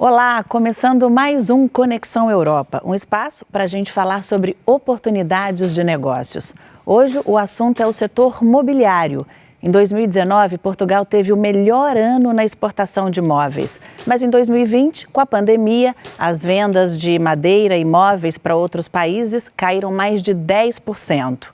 Olá, começando mais um Conexão Europa, um espaço para a gente falar sobre oportunidades de negócios. Hoje o assunto é o setor mobiliário. Em 2019, Portugal teve o melhor ano na exportação de móveis. Mas em 2020, com a pandemia, as vendas de madeira e móveis para outros países caíram mais de 10%.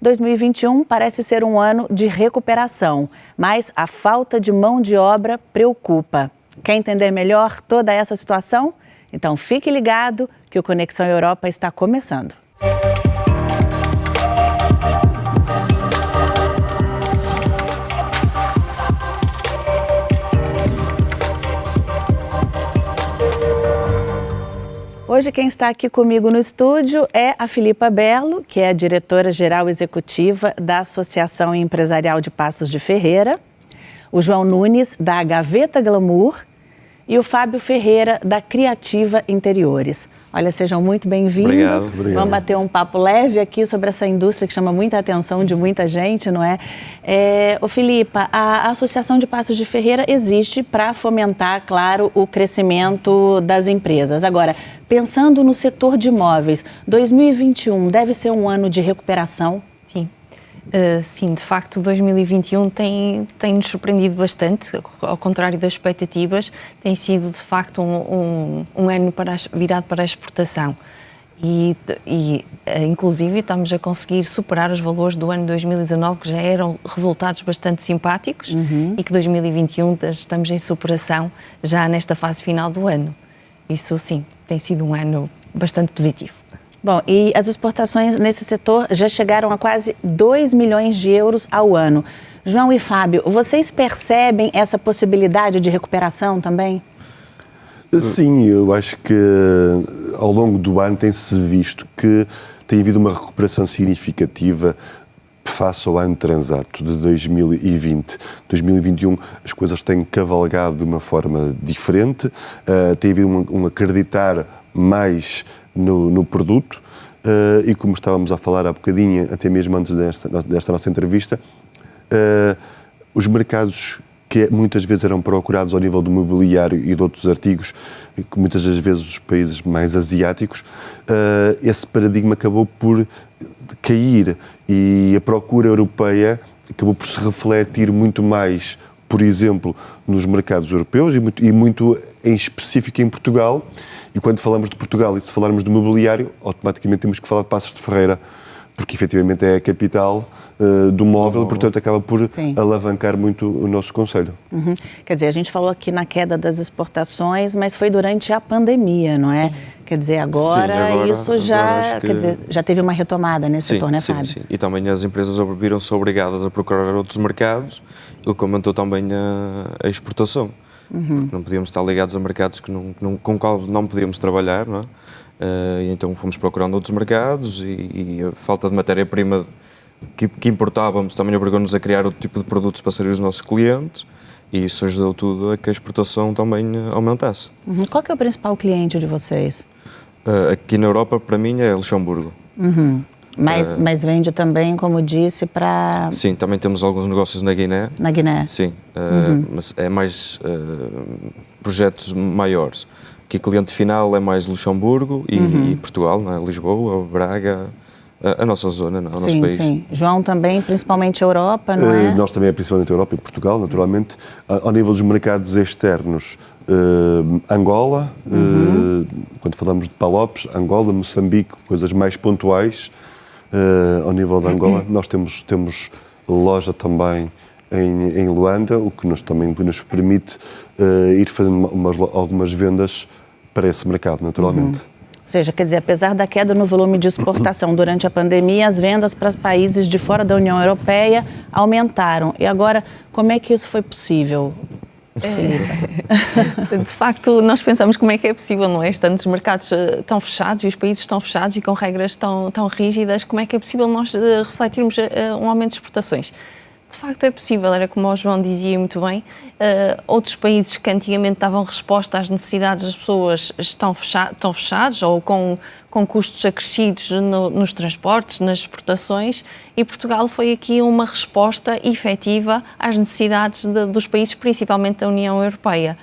2021 parece ser um ano de recuperação, mas a falta de mão de obra preocupa. Quer entender melhor toda essa situação? Então fique ligado que o Conexão Europa está começando. Hoje quem está aqui comigo no estúdio é a Filipa Belo, que é a diretora-geral executiva da Associação Empresarial de Passos de Ferreira, o João Nunes, da Gaveta Glamour, e o Fábio Ferreira, da Criativa Interiores. Olha, sejam muito bem-vindos. Obrigado. Vamos bater um papo leve aqui sobre essa indústria que chama muita atenção de muita gente, não é? Ô Filipa, a Associação de Passos de Ferreira existe para fomentar, claro, o crescimento das empresas. Agora, pensando no setor de imóveis, 2021 deve ser um ano de recuperação? Sim. Sim, de facto 2021 tem-nos surpreendido bastante, ao contrário das expectativas, tem sido de facto um ano virado para a exportação e inclusive estamos a conseguir superar os valores do ano 2019, que já eram resultados bastante simpáticos, e que 2021 estamos em superação já nesta fase final do ano. Isso sim, tem sido um ano bastante positivo. Bom, e as exportações nesse setor já chegaram a quase 2 milhões de euros ao ano. João e Fábio, vocês percebem essa possibilidade de recuperação também? Sim, eu acho que ao longo do ano tem-se visto que tem havido uma recuperação significativa face ao ano transato de 2020. 2021 as coisas têm cavalgado de uma forma diferente, tem havido um acreditar mais no produto e, como estávamos a falar há bocadinho, até mesmo antes desta nossa entrevista, os mercados que muitas vezes eram procurados ao nível do mobiliário e de outros artigos, que muitas das vezes os países mais asiáticos, esse paradigma acabou por cair e a procura europeia acabou por se refletir muito mais, por exemplo, nos mercados europeus e muito em específico em Portugal. E quando falamos de Portugal e se falarmos de mobiliário, automaticamente temos que falar de Passos de Ferreira, porque efetivamente é a capital do móvel, portanto acaba por alavancar muito o nosso concelho. Quer dizer, a gente falou aqui na queda das exportações, mas foi durante a pandemia, não é? Sim. Quer dizer, agora isso já, quer dizer, já teve uma retomada nesse setor, né, Fábio? Sim. E também as empresas viram-se obrigadas a procurar outros mercados, o que aumentou também a exportação. Porque não podíamos estar ligados a mercados com os quais não podíamos trabalhar, não é? E então fomos procurando outros mercados e a falta de matéria-prima que importávamos também obrigou-nos a criar outro tipo de produtos para servir os nossos clientes, e isso ajudou tudo a que a exportação também aumentasse. Qual que é o principal cliente de vocês? Aqui na Europa, para mim, é Luxemburgo. Mas vende também, como disse, para... Sim, também temos alguns negócios na Guiné. Na Guiné? Sim, mas é mais projetos maiores. Aqui cliente final é mais Luxemburgo e Portugal, né? Lisboa, Braga, a nossa zona, o nosso país. Sim. João também, principalmente a Europa, não é? Nós também, principalmente a Europa e Portugal, naturalmente. Ao nível dos mercados externos, Angola, quando falamos de Palopes, Angola, Moçambique, coisas mais pontuais. Ao nível de Angola, nós temos loja também em Luanda, o que também nos permite ir fazendo algumas vendas para esse mercado, naturalmente. Ou seja, quer dizer, apesar da queda no volume de exportação durante a pandemia, as vendas para os países de fora da União Europeia aumentaram. E agora, como é que isso foi possível? De facto, nós pensamos como é que é possível, não é? Estando os mercados tão fechados e os países tão fechados e com regras tão rígidas, como é que é possível nós refletirmos um aumento de exportações? De facto é possível, era como o João dizia muito bem, outros países que antigamente davam resposta às necessidades das pessoas estão fechados ou com com custos acrescidos nos transportes, nas exportações, e Portugal foi aqui uma resposta efetiva às necessidades dos países, principalmente da União Europeia.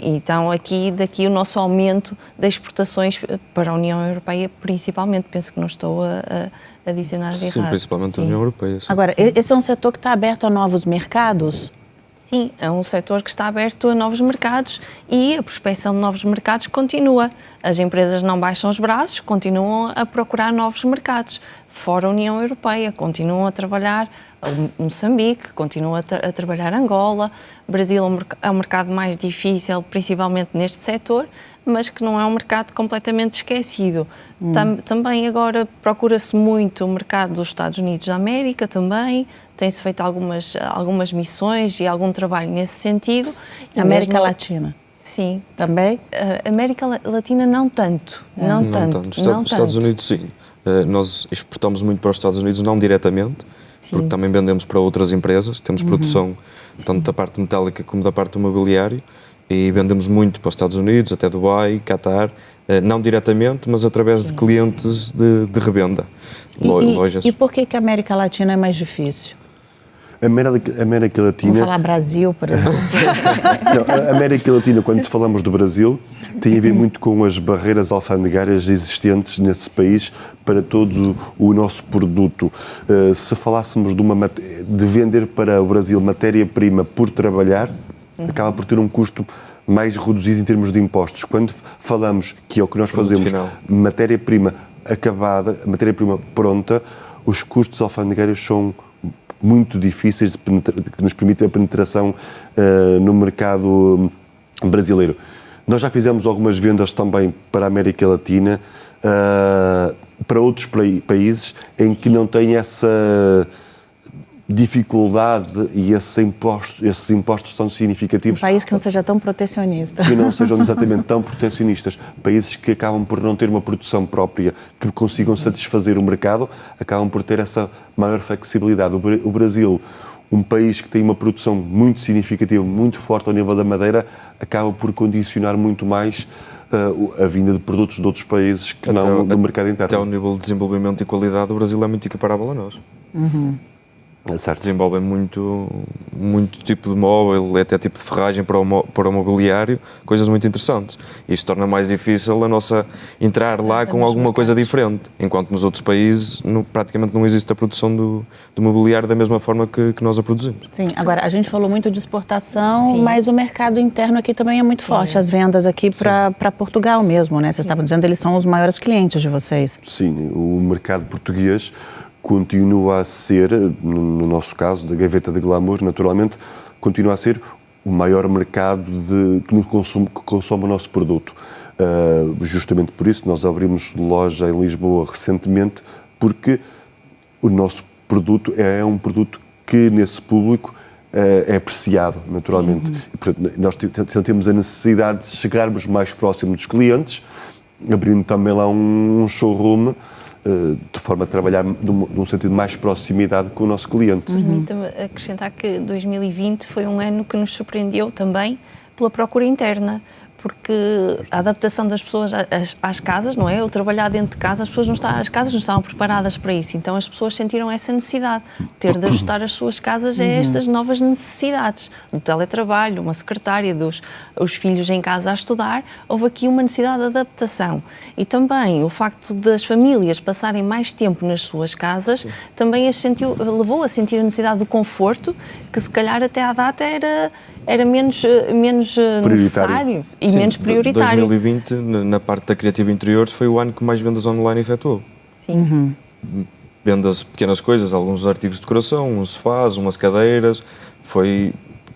Então, daqui o nosso aumento das exportações para a União Europeia, principalmente, penso que não estou a dizer nada de errado. Sim, principalmente a União Europeia. Sim. Agora, esse é um setor que está aberto a novos mercados? Sim, é um setor que está aberto a novos mercados e a prospecção de novos mercados continua. As empresas não baixam os braços, continuam a procurar novos mercados. Fora a União Europeia, continuam a trabalhar Moçambique, continuam a trabalhar Angola. Brasil é um mercado mais difícil, principalmente neste setor, mas que não é um mercado completamente esquecido. Também agora procura-se muito o mercado dos Estados Unidos da América também, tem-se feito algumas missões e algum trabalho nesse sentido. América Latina? Sim. Também? América Latina não tanto. Não tanto. Estados Unidos sim. Nós exportamos muito para os Estados Unidos, não diretamente, sim, porque também vendemos para outras empresas, temos produção tanto da parte metálica como da parte do mobiliário, e vendemos muito para os Estados Unidos, até Dubai, Qatar, não diretamente, mas através de clientes de revenda, lojas. E por que a América Latina é mais difícil? A América Latina... Vamos falar Brasil, por exemplo. Não, a América Latina, quando falamos do Brasil, tem a ver muito com as barreiras alfandegárias existentes nesse país para todo o nosso produto. Se falássemos de vender para o Brasil matéria-prima por trabalhar, acaba por ter um custo mais reduzido em termos de impostos. Quando falamos, que é o que nós fazemos, matéria-prima acabada, matéria-prima pronta, os custos alfandegários são muito difíceis que nos permitem a penetração no mercado brasileiro. Nós já fizemos algumas vendas também para a América Latina, para outros países em que não têm essa dificuldade e esses impostos tão significativos. Um país que não seja tão protecionista. Que não sejam exatamente tão protecionistas. Países que acabam por não ter uma produção própria, que consigam satisfazer o mercado, acabam por ter essa maior flexibilidade. O Brasil, um país que tem uma produção muito significativa, muito forte ao nível da madeira, acaba por condicionar muito mais a vinda de produtos de outros países que não do mercado interno. Até ao nível de desenvolvimento e qualidade, o Brasil é muito equiparável a nós. Certo. Desenvolvem muito tipo de móvel, até tipo de ferragem para o mobiliário, coisas muito interessantes. Isso torna mais difícil a nossa entrar lá com alguma coisa diferente, enquanto nos outros países praticamente não existe a produção do mobiliário da mesma forma que nós a produzimos. Sim, agora a gente falou muito de exportação, sim, mas o mercado interno aqui também é muito forte, as vendas aqui para Portugal mesmo, né? Vocês estavam dizendo que eles são os maiores clientes de vocês. Sim, o mercado português continua a ser, no nosso caso, da Gaveta de Glamour, naturalmente, continua a ser o maior mercado que consome o nosso produto. Justamente por isso, nós abrimos loja em Lisboa recentemente, porque o nosso produto é um produto que, nesse público, é apreciado, naturalmente. E, portanto, nós temos a necessidade de chegarmos mais próximo dos clientes, abrindo também lá um showroom, de forma a trabalhar num sentido mais proximidade com o nosso cliente. Permita-me acrescentar que 2020 foi um ano que nos surpreendeu também pela procura interna, porque a adaptação das pessoas às casas, não é? O trabalhar dentro de casa, as casas não estavam preparadas para isso, então as pessoas sentiram essa necessidade de ter de ajustar as suas casas a estas novas necessidades, do teletrabalho, uma secretária, os filhos em casa a estudar, houve aqui uma necessidade de adaptação. E também o facto das famílias passarem mais tempo nas suas casas, também levou a sentir a necessidade do conforto, que se calhar até à data era menos necessário e menos prioritário. 2020, na parte da Criativa Interiores, foi o ano que mais vendas online efetuou. Sim. Vendas de pequenas coisas, alguns artigos de decoração, uns sofás, umas cadeiras,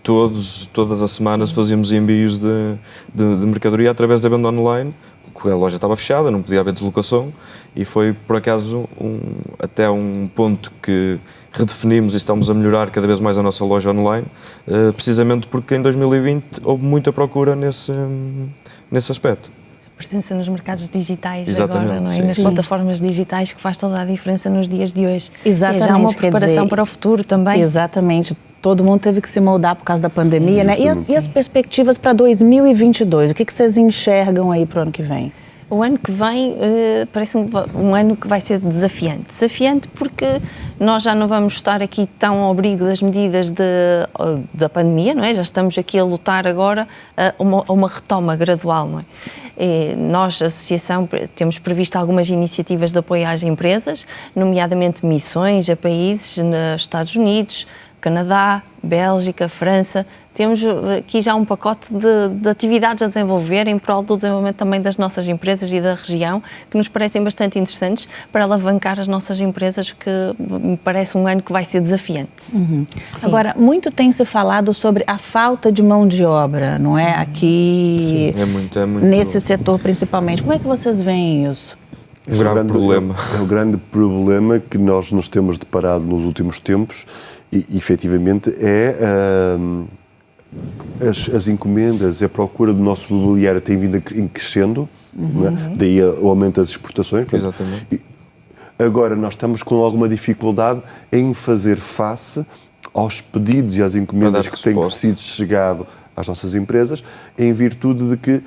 todas as semanas fazíamos envios de mercadoria através da venda online, porque a loja estava fechada, não podia haver deslocação, e foi, por acaso, até um ponto que redefinimos e estamos a melhorar cada vez mais a nossa loja online, precisamente porque em 2020 houve muita procura nesse aspecto. A presença nos mercados digitais. Exatamente, agora, não é? sim, Nas plataformas digitais, que faz toda a diferença nos dias de hoje. Exatamente. É já uma preparação para o futuro também. Exatamente. Todo mundo teve que se moldar por causa da pandemia, né? E as perspectivas para 2022? O que vocês enxergam aí para o ano que vem? O ano que vem parece um ano que vai ser desafiante. Desafiante porque nós já não vamos estar aqui tão ao abrigo das medidas da pandemia, não é? Já estamos aqui a lutar agora a uma retoma gradual, não é? Nós, a Associação, temos previsto algumas iniciativas de apoio às empresas, nomeadamente missões a países nos Estados Unidos, Canadá, Bélgica, França. Temos aqui já um pacote de atividades a desenvolver em prol do desenvolvimento também das nossas empresas e da região, que nos parecem bastante interessantes para alavancar as nossas empresas, que me parece um ano que vai ser desafiante. Agora, muito tem se falado sobre a falta de mão de obra, não é? Aqui, Sim, é muito... nesse setor principalmente. Como é que vocês veem isso? Um grande problema. É o grande problema que nós nos temos deparado nos últimos tempos e efetivamente as encomendas, a procura do nosso mobiliário tem vindo crescendo, não é? Daí o aumento das exportações. Exatamente. E agora nós estamos com alguma dificuldade em fazer face aos pedidos e às encomendas que têm sido chegado às nossas empresas, em virtude de que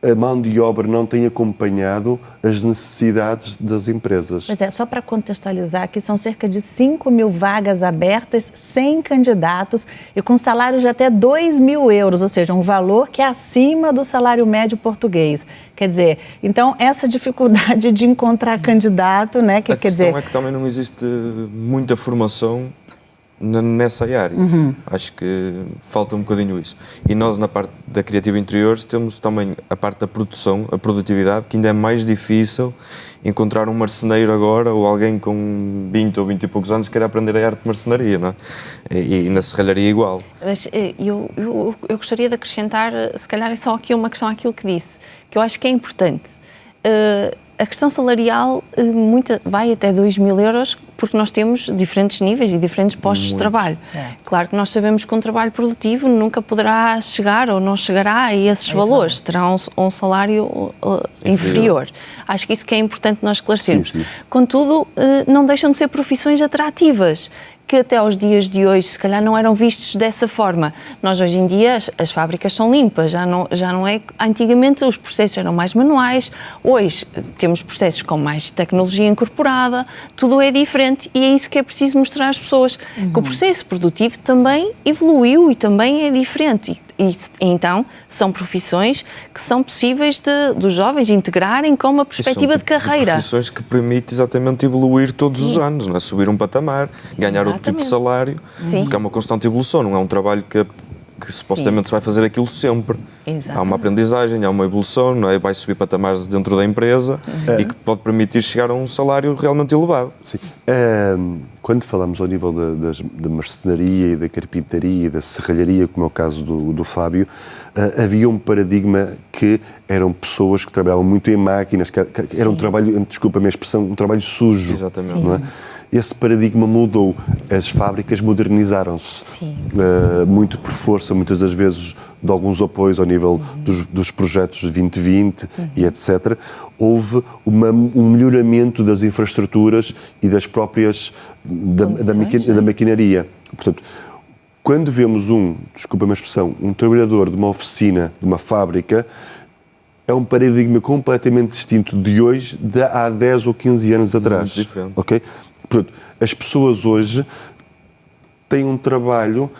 a mão de obra não tem acompanhado as necessidades das empresas. Pois é, só para contextualizar, aqui são cerca de 5 mil vagas abertas, 100 candidatos e com salários de até 2 mil euros, ou seja, um valor que é acima do salário médio português. Quer dizer, então essa dificuldade de encontrar candidato, né? A questão é que também não existe muita formação nessa área. Acho que falta um bocadinho isso. E nós, na parte da Criativa Interiores, temos também a parte da produção, a produtividade, que ainda é mais difícil encontrar um marceneiro agora ou alguém com 20 ou 20 e poucos anos que queira aprender a arte de marcenaria, não é? E na serralharia igual. Mas eu gostaria de acrescentar, se calhar é só aqui uma questão àquilo que disse, que eu acho que é importante. A questão salarial vai até 2 mil euros, porque nós temos diferentes níveis e diferentes postos de trabalho. Claro que nós sabemos que um trabalho produtivo nunca poderá chegar ou não chegará a esses valores, terá um salário inferior. Acho que isso que é importante nós esclarecermos. Sim. Contudo, não deixam de ser profissões atrativas, que até aos dias de hoje se calhar não eram vistos dessa forma. Nós hoje em dia as fábricas são limpas, já não é... Antigamente os processos eram mais manuais, hoje temos processos com mais tecnologia incorporada, tudo é diferente e é isso que é preciso mostrar às pessoas, que o processo produtivo também evoluiu e também é diferente. E então são profissões que são possíveis dos jovens integrarem com uma perspectiva de carreira. Profissões que permitem exatamente evoluir todos os anos, não é? Subir um patamar, ganhar outro tipo de salário, porque é uma constante evolução, não é um trabalho que supostamente se vai fazer aquilo sempre. Há uma aprendizagem, há uma evolução, não é? Vai subir patamares dentro da empresa e que pode permitir chegar a um salário realmente elevado. Sim. Quando falamos ao nível da marcenaria e da carpintaria e da serralharia, como é o caso do Fábio, havia um paradigma que eram pessoas que trabalhavam muito em máquinas, que era um trabalho, desculpa a minha expressão, um trabalho sujo. Exatamente. Não é? Esse paradigma mudou, as fábricas modernizaram-se, muito por força, muitas das vezes de alguns apoios ao nível dos projetos 2020 e etc. Houve um melhoramento das infraestruturas e das próprias, da maquinaria. Portanto, quando vemos desculpa a minha expressão, um trabalhador de uma oficina, de uma fábrica, é um paradigma completamente distinto de hoje, de há 10 ou 15 anos atrás. Muito diferente. Okay? Portanto, as pessoas hoje têm um trabalho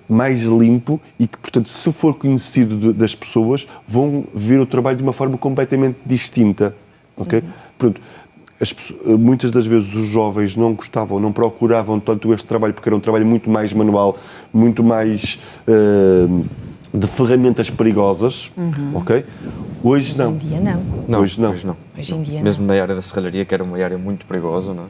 mais limpo e que, portanto, se for conhecido das pessoas, vão ver o trabalho de uma forma completamente distinta. Okay? Portanto, muitas das vezes os jovens não gostavam, não procuravam tanto este trabalho, porque era um trabalho muito mais manual, muito mais de ferramentas perigosas, ok? Hoje não. Hoje em dia não. Hoje não. Hoje em dia Mesmo na área da serralharia, que era uma área muito perigosa, não é?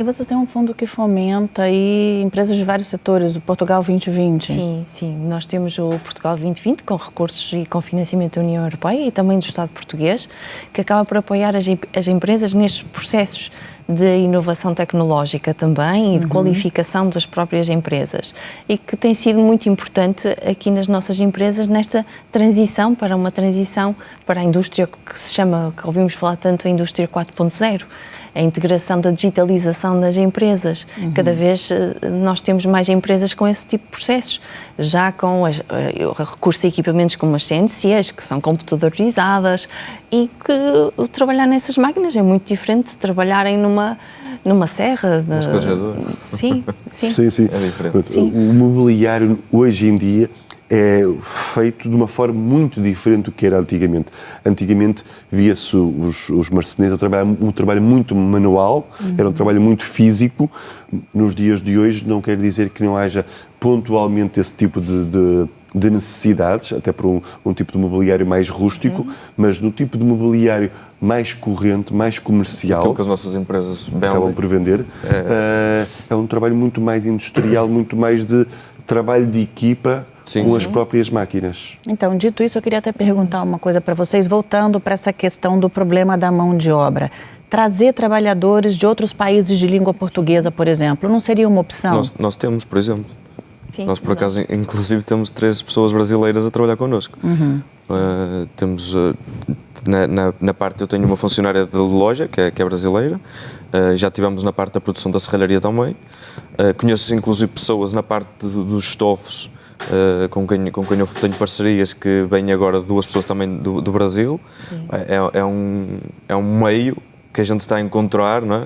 Vocês têm um fundo que fomenta aí empresas de vários setores, o Portugal 2020. Sim. Nós temos o Portugal 2020 com recursos e com financiamento da União Europeia e também do Estado português, que acaba por apoiar as empresas nestes processos de inovação tecnológica também e de qualificação das próprias empresas, e que tem sido muito importante aqui nas nossas empresas nesta transição para a indústria que se chama, que ouvimos falar tanto, a indústria 4.0, a integração da digitalização das empresas. Cada vez nós temos mais empresas com esse tipo de processos, já com recursos e equipamentos como as CNCs, que são computadorizadas, e que trabalhar nessas máquinas é muito diferente de trabalharem numa serra. Um esquadrador. Sim. Sim. É diferente. Sim. O mobiliário hoje em dia é feito de uma forma muito diferente do que era antigamente. Antigamente via-se os marceneiros a trabalhar um trabalho muito manual, era um trabalho muito físico. Nos dias de hoje não quer dizer que não haja pontualmente esse tipo de necessidades, até por um tipo de mobiliário mais rústico, mas no tipo de mobiliário mais corrente, mais comercial, Aquilo que as nossas empresas acabam por vender, é um trabalho muito mais industrial, muito mais de trabalho de equipa, com as próprias máquinas. Então, dito isso, eu queria até perguntar uma coisa para vocês, voltando para essa questão do problema da mão de obra. Trazer trabalhadores de outros países de língua portuguesa, por exemplo, não seria uma opção? Nós temos, por exemplo. Sim, Nós, por acaso, inclusive, temos 3 pessoas brasileiras a trabalhar connosco. Temos, na parte, eu tenho uma funcionária de loja, que é brasileira. Já tivemos na parte da produção da serralharia também. Conheço, inclusive, pessoas na parte dos estofos, com quem eu tenho parcerias, que vêm agora 2 pessoas também do Brasil. É um meio que a gente está a encontrar, não é?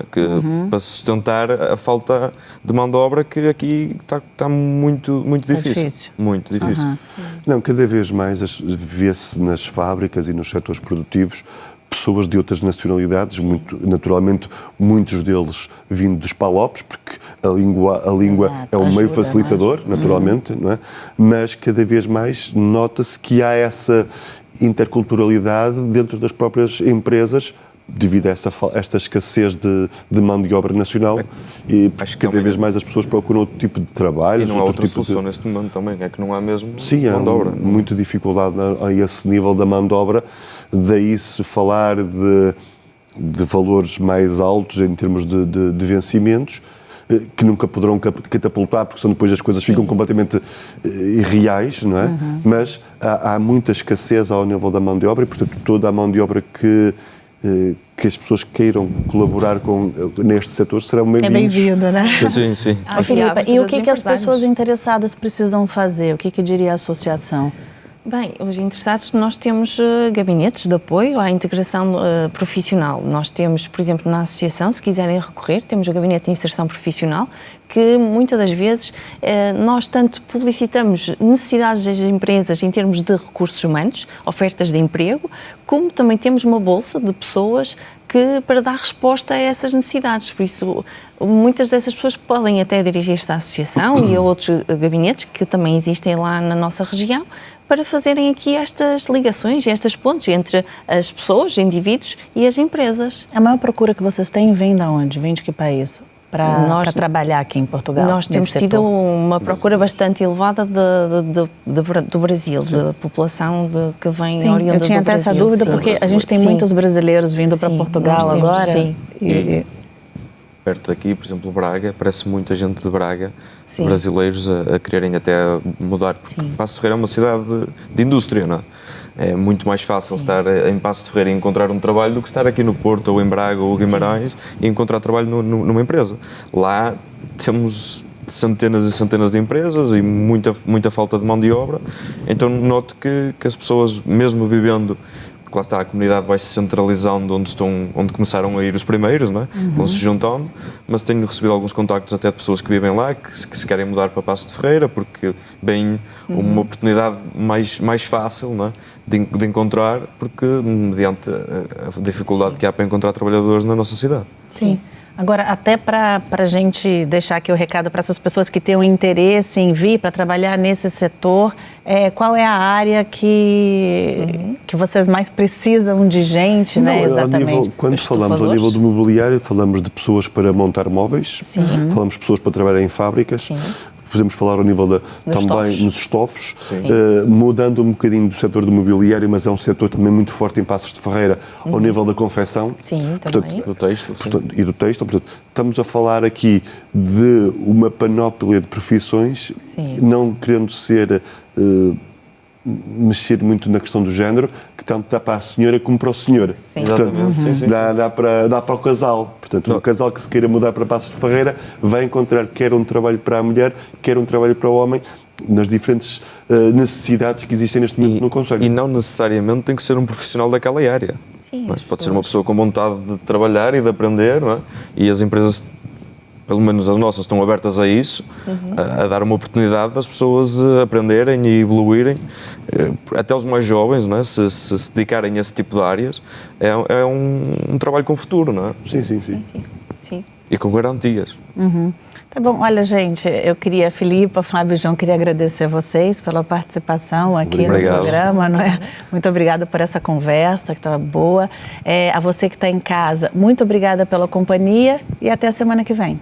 Para sustentar a falta de mão de obra, que aqui está muito difícil. Muito difícil. Não, cada vez mais vê-se nas fábricas e nos setores produtivos pessoas de outras nacionalidades, naturalmente muitos deles vindo dos PALOPs, porque a língua é um meio facilitador, naturalmente, não é? Mas cada vez mais nota-se que há essa interculturalidade dentro das próprias empresas, devido a esta escassez de mão de obra nacional, e cada vez mais as pessoas procuram outro tipo de trabalho. E não há outra solução neste momento também, é que não há mesmo mão de obra. Sim, há muita dificuldade a esse nível da mão de obra, daí se falar de valores mais altos em termos de vencimentos, que nunca poderão catapultar, porque senão depois as coisas ficam completamente irreais, não é? Mas há muita escassez ao nível da mão de obra, e portanto toda a mão de obra que as pessoas queiram colaborar neste setor serão bem-vindos. É bem-vindo, né? Sim. Filipa, e o que as pessoas interessadas precisam fazer? O que diria a associação? Bem, os interessados, nós temos gabinetes de apoio à integração profissional. Nós temos, por exemplo, na associação, se quiserem recorrer, temos o gabinete de inserção profissional, que muitas das vezes nós tanto publicitamos necessidades das empresas em termos de recursos humanos, ofertas de emprego, como também temos uma bolsa de pessoas para dar resposta a essas necessidades. Por isso, muitas dessas pessoas podem até dirigir-se à associação e a outros gabinetes que também existem lá na nossa região, para fazerem aqui estas ligações e estas pontes entre as pessoas, indivíduos e as empresas. A maior procura que vocês têm vem de onde? Vem de que país? Para trabalhar aqui em Portugal? Nós temos tido uma procura bastante elevada do Brasil, da população que vem oriunda do Brasil. Eu tinha até essa dúvida, porque a gente tem muitos brasileiros vindo para Portugal agora. Sim. Perto daqui, por exemplo, Braga, parece muita gente de Braga, brasileiros a quererem até mudar, porque Paços de Ferreira é uma cidade de indústria, não é? É muito mais fácil estar em Paços de Ferreira e encontrar um trabalho do que estar aqui no Porto, ou em Braga, ou Guimarães, e encontrar trabalho numa empresa. Lá temos centenas e centenas de empresas e muita falta de mão de obra, então noto que as pessoas, mesmo vivendo, porque lá está, a comunidade vai se centralizando onde começaram a ir os primeiros, não é? Vão se juntando, mas tenho recebido alguns contactos até de pessoas que vivem lá, que se querem mudar para Paços de Ferreira, porque vem uma oportunidade mais fácil, não é? de encontrar, porque mediante a dificuldade que há para encontrar trabalhadores na nossa cidade. Sim. Agora, até para a gente deixar aqui o recado para essas pessoas que tenham interesse em vir para trabalhar nesse setor, qual é a área que vocês mais precisam de gente, né? Exatamente. Quando falamos ao nível do mobiliário, falamos de pessoas para montar móveis, falamos de pessoas para trabalhar em fábricas, podemos falar ao nível também nos estofos, mudando um bocadinho do setor do mobiliário, mas é um setor também muito forte em Passos de Ferreira, ao nível da confecção. Sim, portanto, Do têxtil, e do têxtil. Portanto, estamos a falar aqui de uma panóplia de profissões, não querendo ser... mexer muito na questão do género, que tanto dá para a senhora como para o senhor. Sim. Portanto, Sim. dá para o casal. Portanto, o casal que se queira mudar para Passos de Ferreira vai encontrar quer um trabalho para a mulher, quer um trabalho para o homem, nas diferentes necessidades que existem neste momento no concelho. E não necessariamente tem que ser um profissional daquela área. Sim, Não é? Pode ser uma pessoa com vontade de trabalhar e de aprender, não é? E as empresas, pelo menos as nossas, estão abertas a isso, a dar uma oportunidade das pessoas aprenderem e evoluírem, até os mais jovens, não é? Se dedicarem a esse tipo de áreas, é um trabalho com futuro, não é? Sim. E com garantias. Tá bom, olha, gente, eu queria, Filipa, Fábio e João, queria agradecer a vocês pela participação aqui no programa, não é? Muito obrigada por essa conversa, que estava boa. A você que está em casa, muito obrigada pela companhia e até a semana que vem.